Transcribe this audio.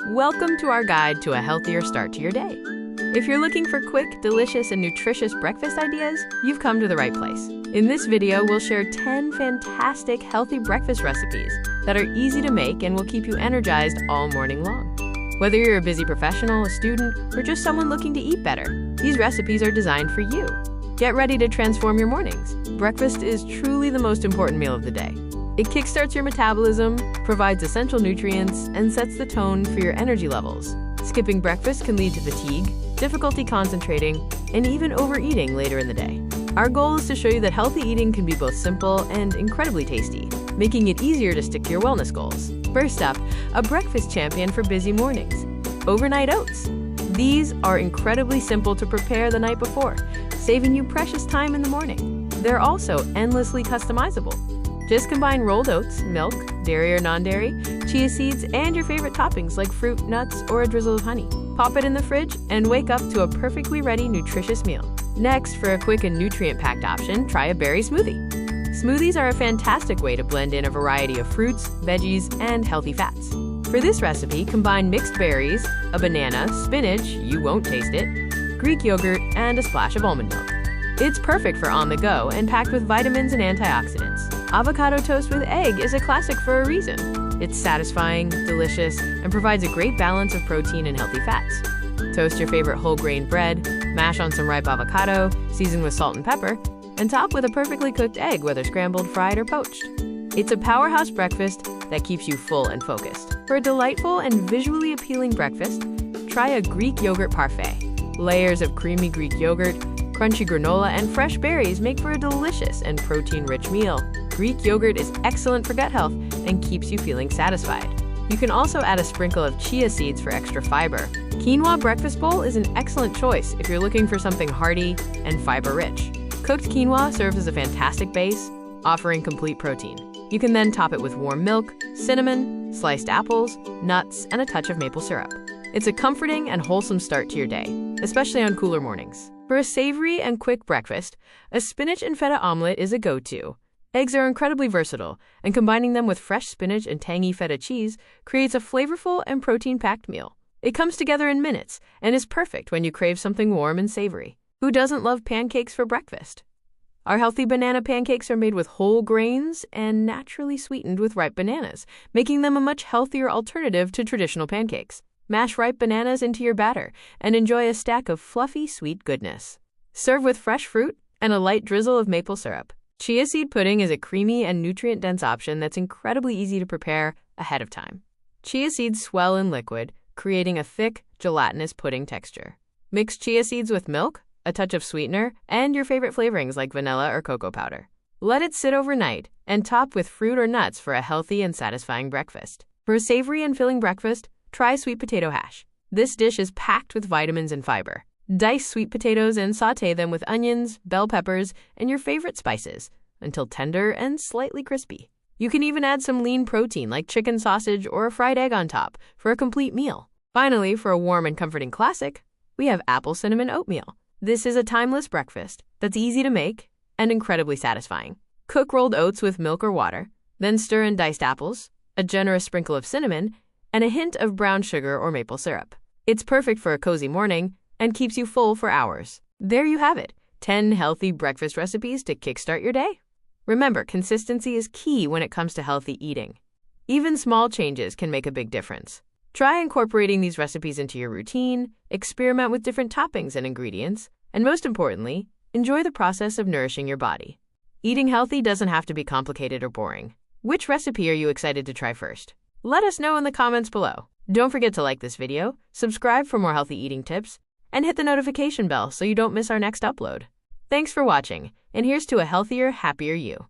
Welcome to our guide to a healthier start to your day. If you're looking for quick, delicious, and nutritious breakfast ideas, you've come to the right place. In this video, we'll share 10 fantastic healthy breakfast recipes that are easy to make and will keep you energized all morning long. Whether you're a busy professional, a student, or just someone looking to eat better, these recipes are designed for you. Get ready to transform your mornings. Breakfast is truly the most important meal of the day. It kickstarts your metabolism, provides essential nutrients, and sets the tone for your energy levels. Skipping breakfast can lead to fatigue, difficulty concentrating, and even overeating later in the day. Our goal is to show you that healthy eating can be both simple and incredibly tasty, making it easier to stick to your wellness goals. First up, a breakfast champion for busy mornings: overnight oats. These are incredibly simple to prepare the night before, saving you precious time in the morning. They're also endlessly customizable. Just combine rolled oats, milk, dairy or non-dairy, chia seeds, and your favorite toppings like fruit, nuts, or a drizzle of honey. Pop it in the fridge and wake up to a perfectly ready, nutritious meal. Next, for a quick and nutrient-packed option, try a berry smoothie. Smoothies are a fantastic way to blend in a variety of fruits, veggies, and healthy fats. For this recipe, combine mixed berries, a banana, spinach, you won't taste it, Greek yogurt, and a splash of almond milk. It's perfect for on the go and packed with vitamins and antioxidants. Avocado toast with egg is a classic for a reason. It's satisfying, delicious, and provides a great balance of protein and healthy fats. Toast your favorite whole grain bread, mash on some ripe avocado, season with salt and pepper, and top with a perfectly cooked egg, whether scrambled, fried, or poached. It's a powerhouse breakfast that keeps you full and focused. For a delightful and visually appealing breakfast, try a Greek yogurt parfait. Layers of creamy Greek yogurt, crunchy granola, and fresh berries make for a delicious and protein-rich meal. Greek yogurt is excellent for gut health and keeps you feeling satisfied. You can also add a sprinkle of chia seeds for extra fiber. Quinoa breakfast bowl is an excellent choice if you're looking for something hearty and fiber-rich. Cooked quinoa serves as a fantastic base, offering complete protein. You can then top it with warm milk, cinnamon, sliced apples, nuts, and a touch of maple syrup. It's a comforting and wholesome start to your day, especially on cooler mornings. For a savory and quick breakfast, a spinach and feta omelet is a go-to. Eggs are incredibly versatile, and combining them with fresh spinach and tangy feta cheese creates a flavorful and protein-packed meal. It comes together in minutes and is perfect when you crave something warm and savory. Who doesn't love pancakes for breakfast? Our healthy banana pancakes are made with whole grains and naturally sweetened with ripe bananas, making them a much healthier alternative to traditional pancakes. Mash ripe bananas into your batter and enjoy a stack of fluffy, sweet goodness. Serve with fresh fruit and a light drizzle of maple syrup. Chia seed pudding is a creamy and nutrient-dense option that's incredibly easy to prepare ahead of time. Chia seeds swell in liquid, creating a thick, gelatinous pudding texture. Mix chia seeds with milk, a touch of sweetener, and your favorite flavorings like vanilla or cocoa powder. Let it sit overnight and top with fruit or nuts for a healthy and satisfying breakfast. For a savory and filling breakfast, try sweet potato hash. This dish is packed with vitamins and fiber. Dice sweet potatoes and sauté them with onions, bell peppers, and your favorite spices until tender and slightly crispy. You can even add some lean protein like chicken sausage or a fried egg on top for a complete meal. Finally, for a warm and comforting classic, we have apple cinnamon oatmeal. This is a timeless breakfast that's easy to make and incredibly satisfying. Cook rolled oats with milk or water, then stir in diced apples, a generous sprinkle of cinnamon, and a hint of brown sugar or maple syrup. It's perfect for a cozy morning and keeps you full for hours. There you have it, 10 healthy breakfast recipes to kickstart your day. Remember, consistency is key when it comes to healthy eating. Even small changes can make a big difference. Try incorporating these recipes into your routine, experiment with different toppings and ingredients, and most importantly, enjoy the process of nourishing your body. Eating healthy doesn't have to be complicated or boring. Which recipe are you excited to try first? Let us know in the comments below. Don't forget to like this video, subscribe for more healthy eating tips, and hit the notification bell so you don't miss our next upload. Thanks for watching, and here's to a healthier, happier you.